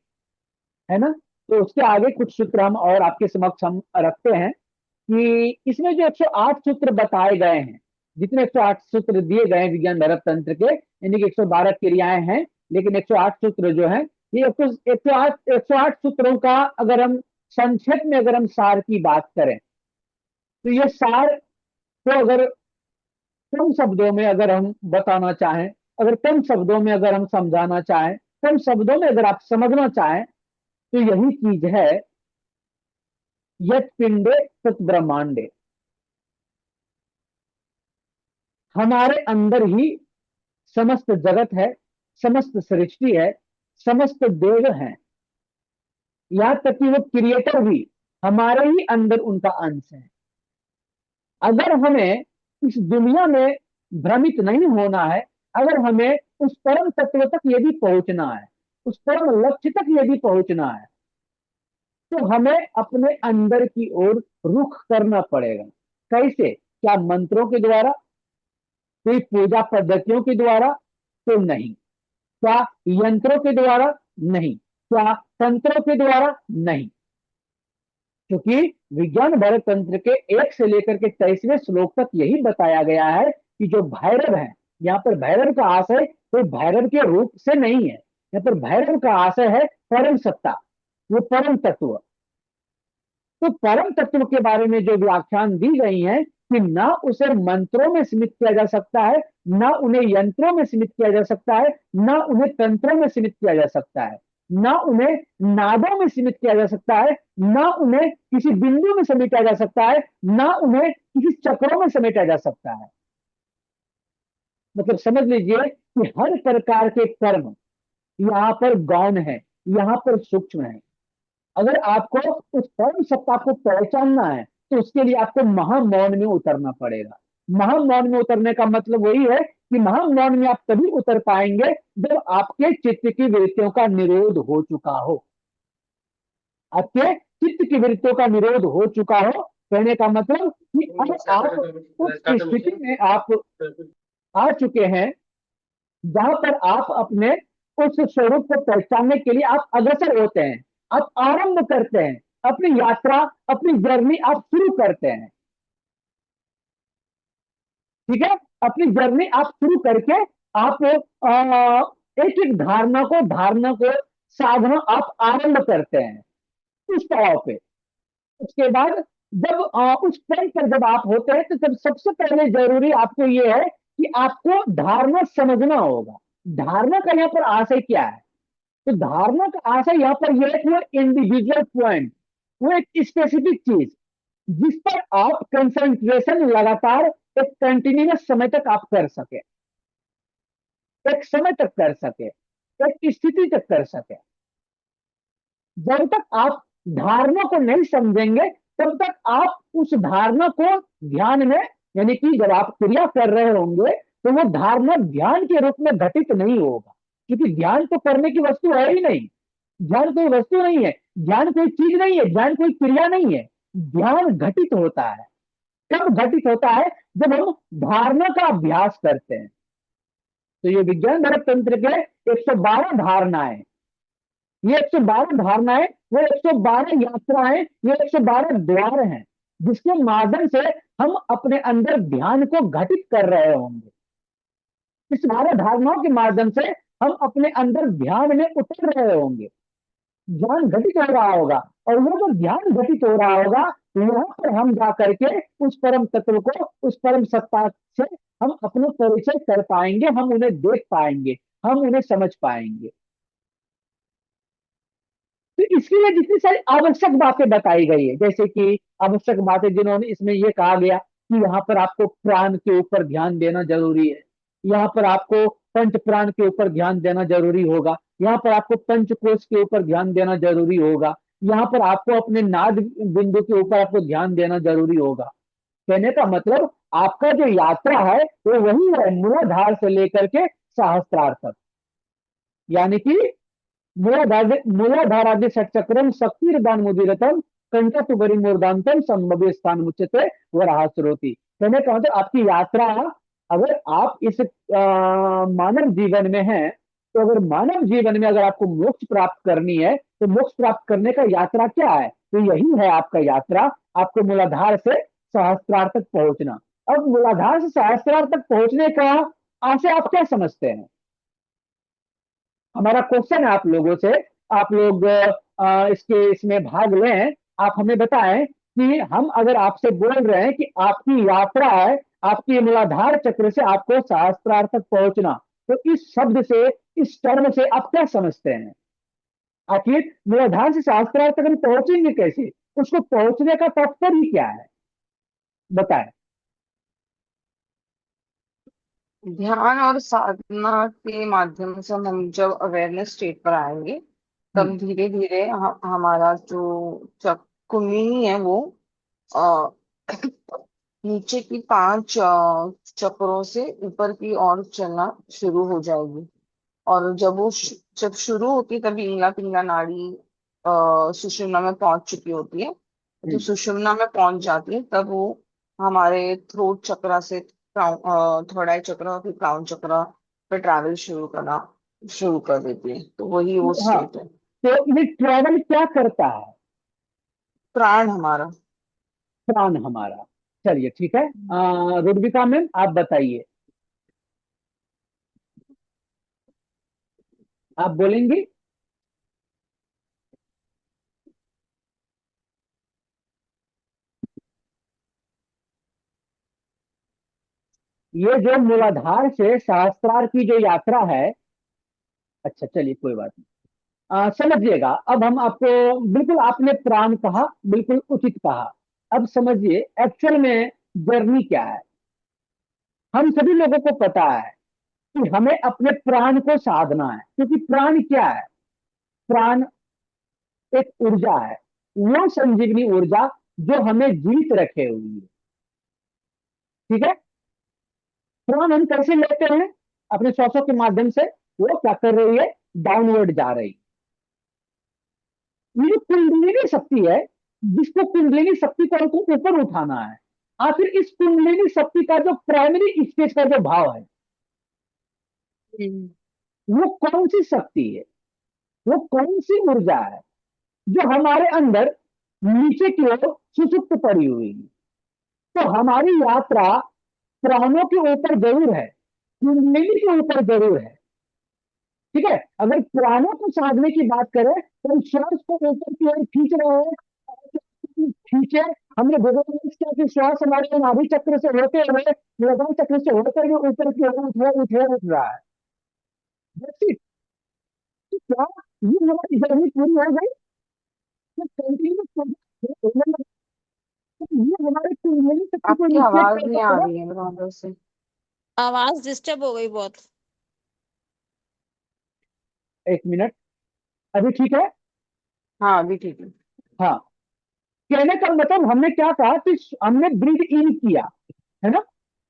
है ना। तो उसके आगे कुछ सूत्र हम और आपके समक्ष हम रखते हैं कि इसमें जो 108 सूत्र बताए गए हैं, जितने 108 सूत्र दिए गए हैं विज्ञान भैरव तंत्र के, यानी कि 112 क्रियाएं हैं, लेकिन 108 सूत्र जो है, ये 108 सूत्रों का अगर हम संक्षेप में अगर हम सार की बात करें, तो ये सार को अगर कम शब्दों में अगर हम बताना चाहें, अगर कम शब्दों में अगर हम समझाना चाहें, कम शब्दों में अगर आप समझना चाहें, तो यही चीज है, यत पिंडे तत् ब्रह्मांडे। हमारे अंदर ही समस्त जगत है, समस्त सृष्टि है, समस्त देव हैं, यहां तक कि वो क्रिएटर भी हमारे ही अंदर उनका अंश है। अगर हमें इस दुनिया में भ्रमित नहीं होना है, अगर हमें उस परम तत्व तक यदि पहुंचना है, उस परम लक्ष्य तक यदि पहुंचना है, तो हमें अपने अंदर की ओर रुख करना पड़ेगा। कैसे? क्या मंत्रों के द्वारा, कोई पूजा पद्धतियों के द्वारा? तो नहीं। क्या यंत्रों के द्वारा? नहीं। क्या तंत्रों के द्वारा? नहीं। क्योंकि विज्ञान भैरव तंत्र के 1 से लेकर के 23वें श्लोक तक यही बताया गया है कि जो भैरव है, यहाँ पर भैरव का आशय कोई भैरव के रूप से नहीं है, यहाँ पर भैरव का आशय है परम सत्ता, वो परम तत्व। तो परम तत्व के बारे में जो व्याख्यान दी गई है कि ना उसे मंत्रों में सीमित किया जा सकता है, ना उन्हें यंत्रों में सीमित किया जा सकता है, ना उन्हें तंत्रों में सीमित किया जा सकता है, ना उन्हें नादों में सीमित किया जा सकता है, ना उन्हें किसी बिंदु में समेटा जा सकता है, ना उन्हें किसी चक्रों में समेटा जा सकता है। मतलब समझ लीजिए कि हर प्रकार के कर्म यहाँ पर गौण है, यहाँ पर सूक्ष्म है। अगर आपको उस परम सत्ता को पहचानना है तो उसके लिए आपको महामौन में उतरना पड़ेगा। महामौन में उतरने का मतलब वही है कि महामौन में आप तभी उतर पाएंगे जब आपके चित्त की वृत्तियों का निरोध हो चुका हो। आपके चित्त की वृत्तियों का निरोध हो चुका हो, कहने का मतलब कि अब आप उस स्थिति में आप आ चुके हैं जहां पर आप अपने उस स्वरूप को पहचानने के लिए आप अग्रसर होते हैं, आप आरंभ करते हैं अपनी यात्रा, अपनी जर्नी आप शुरू करते हैं। ठीक है, अपनी जर्नी आप शुरू करके आप एक एक धारणा को साधना आप आरंभ करते हैं उस पड़ाव पे। उसके बाद जब उस पॉइंट पर जब आप होते हैं तो तब सबसे पहले जरूरी आपको ये है कि आपको धारणा समझना होगा। धारणा का यहाँ पर आशय क्या है? तो धारणा का आशय यहाँ पर यह है कि वो इंडिविजुअल पॉइंट, वो एक स्पेसिफिक चीज जिस पर आप कंसंट्रेशन लगातार एक कंटिन्यूस समय तक आप कर सके, एक समय तक कर सके, एक स्थिति तक कर सके। जब तक आप धारणा को नहीं समझेंगे तब तक आप उस धारणा को ध्यान में, यानी कि जब आप क्रिया कर रहे होंगे तो वो धारणा ध्यान के रूप में घटित नहीं होगा, क्योंकि ध्यान तो करने की वस्तु है ही नहीं। ध्यान कोई वस्तु नहीं है, ध्यान कोई चीज नहीं है, ध्यान कोई क्रिया नहीं है। ध्यान घटित होता है, कब घटित होता है? जब हम धारणा का अभ्यास करते हैं। तो ये विज्ञान भरत तंत्र के 112 धारणाएं, ये 112 धारणाएं, वो 112 यात्राएं, ये 112 द्वार हैं जिसके माध्यम से हम अपने अंदर ध्यान को घटित कर रहे होंगे। इस 12 धारणाओं के माध्यम से हम अपने अंदर ध्यान में उतर रहे होंगे, ध्यान घटित हो रहा होगा। और वो जो ध्यान घटित हो रहा होगा वहां पर हम जा करके उस परम तत्व को, उस परम सत्ता से हम अपने परिचय कर पाएंगे, हम उन्हें देख पाएंगे, हम उन्हें समझ पाएंगे। तो इसके लिए जितनी सारी आवश्यक बातें बताई गई है, जैसे कि आवश्यक बातें जिन्होंने इसमें यह कहा गया कि यहाँ पर आपको प्राण के ऊपर ध्यान देना जरूरी है, यहाँ पर आपको पंच प्राण के ऊपर ध्यान देना जरूरी होगा, यहाँ पर आपको पंचकोश के ऊपर ध्यान देना जरूरी होगा, यहाँ पर आपको अपने नाद बिंदु के ऊपर आपको ध्यान देना जरूरी होगा। कहने का मतलब आपका जो यात्रा है वो वही है, मूलाधार से लेकर के सहस्त्रार तक, यानी कि मूलाधारादि षटचक्रम शक्तिर्दान मुदीरतम कंठतुबरी मूर्धांतम संभव्य स्थान मुच्यते वराह स्रोति। कहने का मतलब आपकी यात्रा, अगर आप इस मानव जीवन में हैं, तो अगर मानव जीवन में अगर आपको मोक्ष प्राप्त करनी है तो मोक्ष प्राप्त करने का यात्रा क्या है? तो यही है आपका यात्रा, आपको मूलाधार से सहस्त्रार तक पहुंचना। अब मूलाधार से सहस्त्रार तक पहुंचने का आशय आप क्या समझते हैं? हमारा क्वेश्चन है आप लोगों से, आप लोग इसमें भाग लें, आप हमें बताएं कि हम अगर आपसे बोल रहे हैं कि आपकी यात्रा है, आपकी मूलाधार चक्र से आपको सहस्त्रार तक पहुंचना, तो इस शब्द से, इस टर्म से आप क्या समझते हैं? आखिर मूलाधार से सहस्त्रार तक हम पहुंचेंगे कैसे? उसको पहुंचने का तात्पर्य क्या है, बताएं। ध्यान और साधना के माध्यम से हम जब अवेयरनेस स्टेट पर आएंगे हम्म। तब धीरे धीरे हमारा जो कुंडलिनी है वो अ, नीचे की 5 चक्रों से ऊपर की ओर चलना शुरू हो जाएगी। और जब शुरू होती है तभी ईला पिंगला नाड़ी सुषुम्ना में पहुंच चुकी होती है। जब हम्म। सुषुम्ना में पहुंच जाती है तब वो हमारे थ्रोट चक्रा से थर्ड आई चक्रा फिर क्राउन चक्रा पे ट्रैवल शुरू कर देती है। तो वही वो हाँ, स्टेट है। तो ये ट्रैवल क्या करता है? प्राण हमारा। प्राण हमारा। चलिए ठीक है, रुद्विका मैम आप बताइए, आप बोलेंगी। ये जो मूलाधार से सहस्त्रार की जो यात्रा है, अच्छा चलिए कोई बात नहीं, समझिएगा। अब हम आपको, बिल्कुल आपने प्राण कहा, बिल्कुल उचित कहा। अब समझिए एक्चुअल में जर्नी क्या है। हम सभी लोगों को पता है कि हमें अपने प्राण को साधना है, क्योंकि प्राण क्या है? प्राण एक ऊर्जा है, वो संजीवनी ऊर्जा जो हमें जीवित रखे हुई है। ठीक है। प्राण हम कैसे लेते हैं? अपने श्वासों के माध्यम से। वो क्या कर रही है? डाउनवर्ड जा रही। ये जो कुंडलिनी शक्ति है, जिसको कुंडलिनी शक्ति को हमको ऊपर उठाना है, आखिर इस कुंडलिनी शक्ति का जो प्राइमरी स्टेज का जो भाव है, हम्म। वो कौन सी शक्ति है, वो कौन सी ऊर्जा है जो हमारे अंदर नीचे की ओर सुसुप्त पड़ी हुई है? तो हमारी यात्रा प्राणों के ऊपर जरूर है, कुंडलिनी के ऊपर जरूर है। ठीक है। अगर प्राणों को साधने की बात करें तो हम श्वास को ऊपर की ओर खींच रहे हैं, खींचे। हमने भगवान किया कि श्वास हमारे नाभि चक्र से होते हुए मूलाधार चक्र से होकर के ऊपर की ओर उठ रहा है। That's it। तो क्या ये हमारी जर्नी पूरी हो गई? कंटिन्यू ये हमारे कुंडली शक्ति को आपकी इनिशिएट आवाज कर नहीं आ पाएगा। रही है बराबर से। आवाज डिस्टर्ब हो गई बहुत। एक मिनट, अभी ठीक है? हाँ अभी ठीक है। हाँ। कहने का मतलब हमने क्या कहा कि हमने ब्रीथ इन किया, है ना?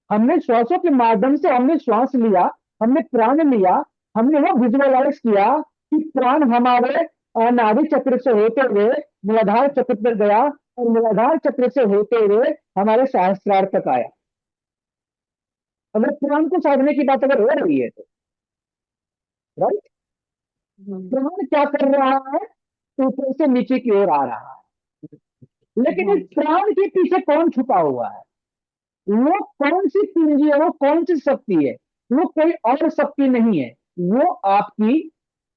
हमने श्वासों के माध्यम से हमने श्वास लिया, हमने प्राण लिया, हमने वो विजुअलाइज किया कि प्राण हमारे नाभि चक्र से होते हुए मूलाधार चक्र पर गया और मूलाधार चक्र से होते हुए हमारे सहस्त्रार तक आया। अगर प्राण को साधने की बात अगर हो रही है तो, राइट, प्राण क्या कर रहा है? ऊपर से नीचे की ओर आ रहा है। लेकिन इस प्राण के पीछे कौन छुपा हुआ है? वो कौन सी पूंजी है, वो कौन सी शक्ति है? वो कोई और शक्ति नहीं है, वो आपकी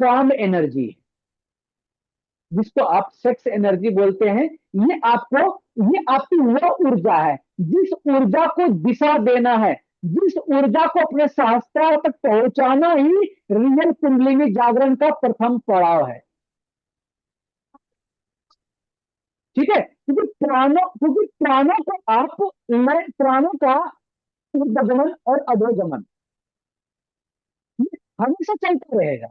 काम एनर्जी है, जिसको आप सेक्स एनर्जी बोलते हैं। ये आपको, ये आपकी वो ऊर्जा है जिस ऊर्जा को दिशा देना है, जिस ऊर्जा को अपने सहस्त्रार तक पहुंचाना ही रियल कुंडलिनी जागरण का प्रथम पड़ाव है। ठीक है। क्योंकि प्राणों को आप, मैं प्राणों का ऊर्ध्वगमन और अधोगमन हमेशा चलता रहेगा।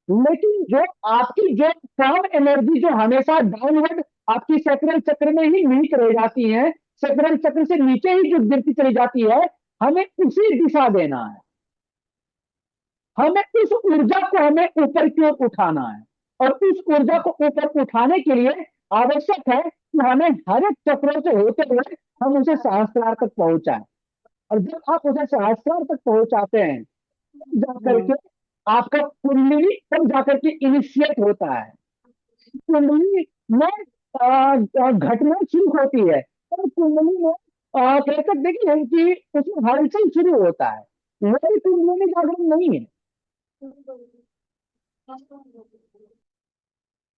लेकिन जो आपकी जो काम एनर्जी जो हमेशा डाउनवर्ड आपकी सैक्रल चक्र में ही निहित रह जाती है, सैक्रल चक्र से नीचे ही जो गिरती चली जाती है, हमें उसी दिशा देना है। हमें उस ऊर्जा को हमें ऊपर की ओर उठाना है। और उस ऊर्जा को ऊपर उठाने के लिए आवश्यक है कि हमें हर एक चक्रों से होते हुए हम उसे सहस्त्रार तक पहुंचाएं। और जब आप उसे सहस्त्रार तक पहुंचाते हैं, तब जाकर के आपका कुंडली तब जाकर के इनिशिएट होता है। कुंडली में घटना शुरू होती है और कुंडली में कह सकते हैं कि उसमें हलचल शुरू होता है। वो भी कुंडली जागरण नहीं है।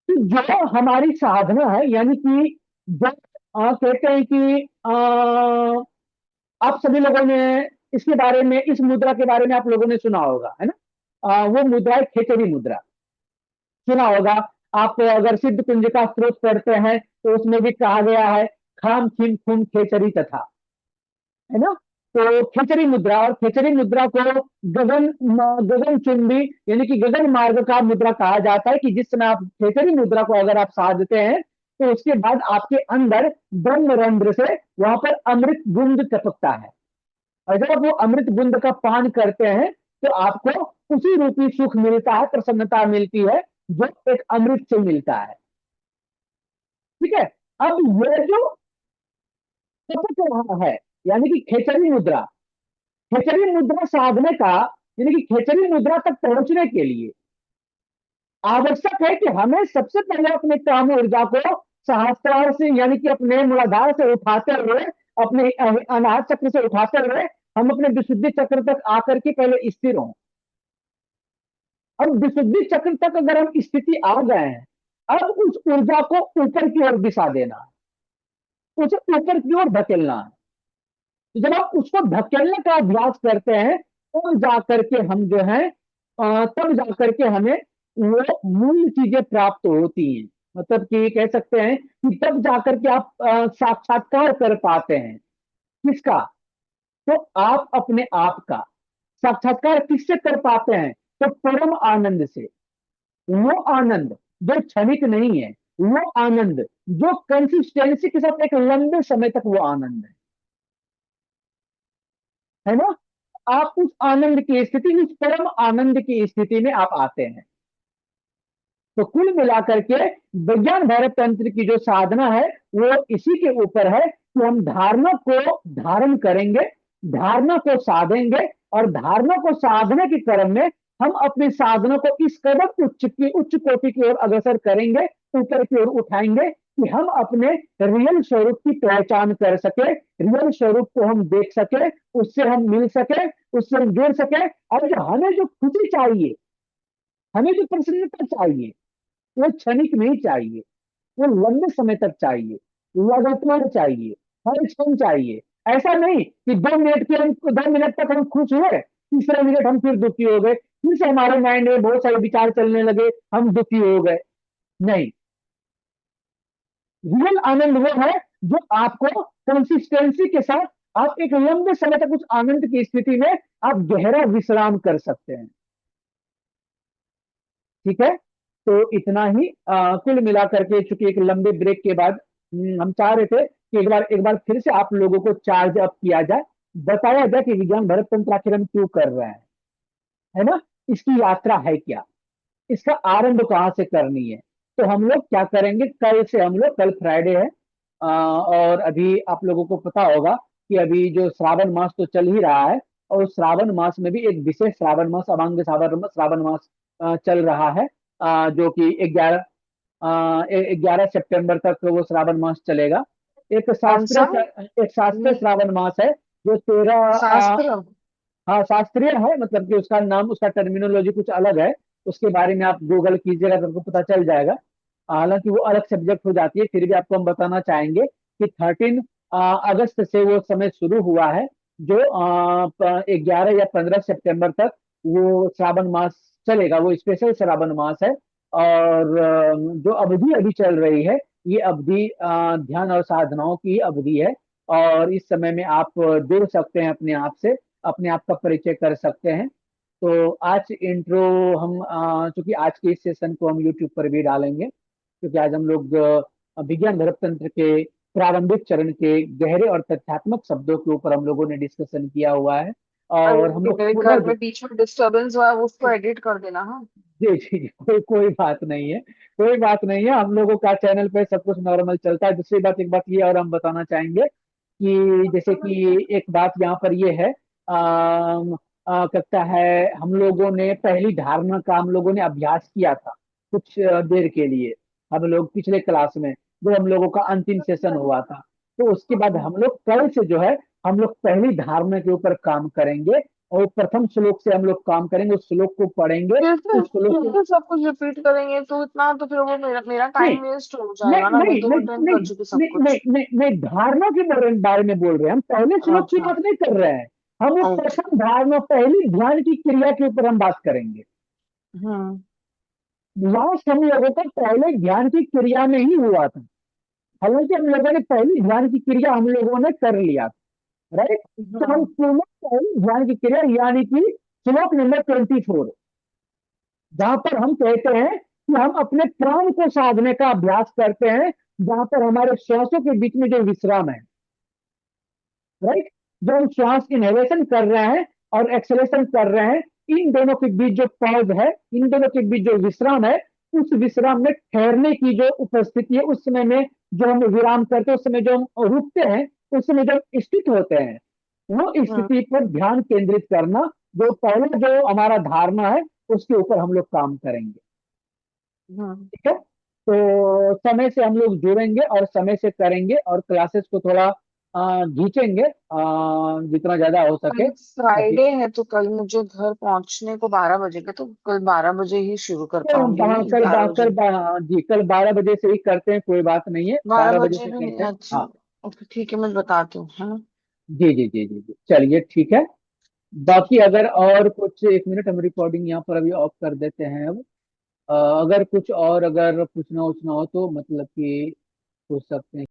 तो जो हमारी साधना है, यानी कि जब कहते हैं कि आप सभी लोगों ने इसके बारे में, इस मुद्रा के बारे में आप लोगों ने सुना होगा, है ना? वो मुद्रा है खेचरी मुद्रा, सुना होगा। आप अगर सिद्ध कुंज का स्त्रोत पढ़ते हैं तो उसमें भी कहा गया है खाम खीम खूम खेचरी तथा, है ना? तो खेचरी मुद्रा, और खेचरी मुद्रा को गगन गगन चुंबी यानी कि गगन मार्ग का मुद्रा कहा जाता है कि जिस समय आप खेचरी मुद्रा को अगर आप साधते हैं तो उसके बाद आपके अंदर ब्रह्म रंध्र से वहां पर अमृत बूंद टपकता है। और जब आप वो अमृत बूंद का पान करते हैं तो आपको उसी रूपी सुख मिलता है, प्रसन्नता मिलती है जो एक अमृत से मिलता है। ठीक है। अब ये जो टपक रहा है, यानी कि खेचरी मुद्रा, खेचरी मुद्रा साधने का, यानी कि खेचरी मुद्रा तक पहुंचने के लिए आवश्यक है कि हमें सबसे पहले अपने काम ऊर्जा को सहस्त्रार से, यानी कि अपने मूलाधार से उठाते हुए, अपने अनाहत चक्र से उठाते हुए हम अपने विशुद्धि चक्र तक आकर के पहले स्थिर हों। अब विशुद्धि चक्र तक अगर हम स्थिति आ गए हैं, अब उस ऊर्जा को ऊपर की ओर दिशा देना है, उसे ऊपर की ओर धकेलना है। तो जब आप उसको धकेलने का अभ्यास करते हैं तब जाकर के हम जो है तब जाकर के हमें वो मूल चीजें प्राप्त होती हैं। मतलब कि कह सकते हैं कि तब जाकर के आप साक्षात्कार कर पाते हैं। किसका? तो आप अपने आप का साक्षात्कार किससे कर पाते हैं? तो परम आनंद से। वो आनंद जो क्षणिक नहीं है, वो आनंद जो कंसिस्टेंसी के साथ एक लंबे समय तक वो आनंद है ना। आप उस आनंद की स्थिति, उस परम आनंद की स्थिति में आप आते हैं। तो कुल मिलाकर के विज्ञान भैरव तंत्र की जो साधना है वो इसी के ऊपर है कि हम धारणा को धारण करेंगे, धारणा को साधेंगे, और धारणा को साधने के क्रम में हम अपने साधनों को इस कदम उच्च कोटि की ओर अग्रसर करेंगे, ऊपर की ओर उठाएंगे कि हम अपने रियल स्वरूप की पहचान कर सके, रियल स्वरूप को हम देख सके, उससे हम मिल सके, उससे हम जुड़ सके। और हमें जो खुशी चाहिए, हमें जो प्रसन्नता चाहिए, वो क्षणिक नहीं चाहिए, वो लंबे समय तक चाहिए, लगातार चाहिए, हर क्षण चाहिए। ऐसा नहीं कि 2 मिनट के हम 2 मिनट तक हम खुश हुए, तीसरे मिनट हम फिर दुखी हो गए, फिर से हमारे माइंड में बहुत सारे विचार चलने लगे, हम दुखी हो गए। नहीं, रियल आनंद वो है जो आपको कंसिस्टेंसी के साथ आप एक लंबे समय तक उस आनंद की स्थिति में आप गहरा विश्राम कर सकते हैं। ठीक है, तो इतना ही कुल मिलाकर के, चूंकि एक लंबे ब्रेक के बाद हम चाह रहे थे कि एक बार फिर से आप लोगों को चार्ज अप किया जाए, बताया जाए कि विज्ञान भरत तंत्र आखिर हम क्यों कर रहे हैं, है ना। इसकी यात्रा है क्या, इसका आरंभ कहाँ से करनी है। तो हम लोग क्या करेंगे, कल से हम लोग, कल फ्राइडे है, और अभी आप लोगों को पता होगा कि अभी जो श्रावण मास तो चल ही रहा है, और उस श्रावण मास में भी एक विशेष श्रावण मास, अभांग श्रावण श्रावण मास चल रहा है, जो कि 11 सितंबर तक वो श्रावण मास चलेगा। एक कौन सा? शास्त्रीय एक शास्त्रीय हम्म, श्रावण मास है जो 13। शास्त्र। हाँ, शास्त्रीय है, मतलब कि उसका नाम, उसका टर्मिनोलॉजी कुछ अलग है। उसके बारे में आप गूगल कीजिएगा तो आपको पता चल जाएगा। हालांकि वो अलग सब्जेक्ट हो जाती है, फिर भी आपको हम बताना चाहेंगे कि 13 अगस्त से वो समय शुरू हुआ है, जो 11 या 15 सितंबर तक वो श्रावण मास चलेगा। वो स्पेशल श्रावण मास है, और जो अवधि अभी चल रही है, ये अवधि ध्यान और साधनाओं की अवधि है। और इस समय में आप जुड़ सकते हैं अपने आप से, अपने आप का परिचय कर सकते हैं। तो आज इंट्रो हम चूंकि आज के इस सेशन को हम यूट्यूब पर भी डालेंगे, क्योंकि आज हम लोग विज्ञान भरत तंत्र के प्रारंभिक चरण के गहरे और तथ्यात्मक शब्दों के ऊपर हम लोगों ने डिस्कशन किया हुआ है। और हम अरे लोग मेरे पुनः घर में बीच में डिस्टरबेंस हुआ है, उसको एडिट कर देना। हाँ। जी जी जी, कोई कोई बात नहीं है, कोई बात नहीं है, हम लोगों का चैनल पे सब कुछ नॉर्मल चलता है। दूसरी बात, एक बात ये और हम बताना चाहेंगे कि जैसे कि एक बात यहाँ पर ये है, कहता है, हम लोगों ने पहली धारणा का हम लोगों ने अभ्यास किया था कुछ देर के लिए, हम लोग पिछले क्लास में, जो हम लोगों का अंतिम सेशन हुआ था। तो उसके बाद हम लोग कल से जो है, हम लोग पहली धारणा के ऊपर काम करेंगे, और प्रथम श्लोक से हम लोग काम करेंगे, उस श्लोक को पढ़ेंगे, उस श्लोक फिर को। से सब कुछ रिपीट करेंगे तो इतना तो फिर वो मेरा मेरा नहीं टाइम वेस्ट हो नहीं जाएगा ना। मैं नहीं तो नहीं अटेंड नहीं कर चुकी सब नहीं नहीं कुछ। नहीं नहीं, धारणा के बारे में बोल रहे हैं हम, पहले श्लोक की अच्छा। बात नहीं कर रहे हैं। हम वो ओके। प्रथम धारणा, पहली ध्यान की क्रिया के ऊपर हम बात करेंगे। हम्म। लास्ट हम लोगों का पहले ध्यान की क्रिया में ही हुआ था, हालांकि हम लोगों ने पहली ध्यान की क्रिया हम लोगों ने कर लिया था, राइट। तो हम हाँ। पुनः पहली ध्यान की क्रिया, यानी कि श्लोक नंबर 24, जहां पर हम कहते हैं कि हम अपने प्राण को साधने का अभ्यास करते हैं, जहां पर हमारे श्वासों के बीच में जो विश्राम है, राइट, जो हम श्वास इनहेलेशन कर रहे हैं और एक्सलेशन कर रहे हैं, इन दोनों के बीच जो पॉज है, इन दोनों के बीच जो विश्राम है, उस विश्राम में ठहरने की जो उपस्थिति है, उस समय में जो हम विराम करते हैं, उस समय जो हम रुकते हैं, उस समय जो हम स्थित होते हैं, वो हम्म। स्थिति पर ध्यान केंद्रित करना, जो पहला जो हमारा धारणा है, उसके ऊपर हम लोग काम करेंगे। हम्म। ठीक है, तो समय से हम लोग जुड़ेंगे और समय से करेंगे, और क्लासेस को थोड़ा खींचेंगे, जितना ज्यादा हो कल सके, ताकि फ्राइडे है तो कल मुझे घर पहुंचने को 12 बजे के, तो कल 12 बजे ही शुरू कर पाऊंगी हाँ, ना, 11 बजे। जी, कल 12 बजे से ही करते हैं, कोई बात नहीं है, बारह 12 बजे बजे से भी करते हैं। अच्छा। हाँ, ओके ठीक है, मैं बताती हूँ, है ना। जी जी जी जी जी, चलिए ठीक है। बाकी ठीक है। अगर और कुछ, 1 मिनट, हम रिकॉर्डिंग यहाँ पर अभी ऑफ कर देते हैं अब। अगर कुछ और, अगर पूछना उछना हो तो मतलब कि पूछ सकते हैं।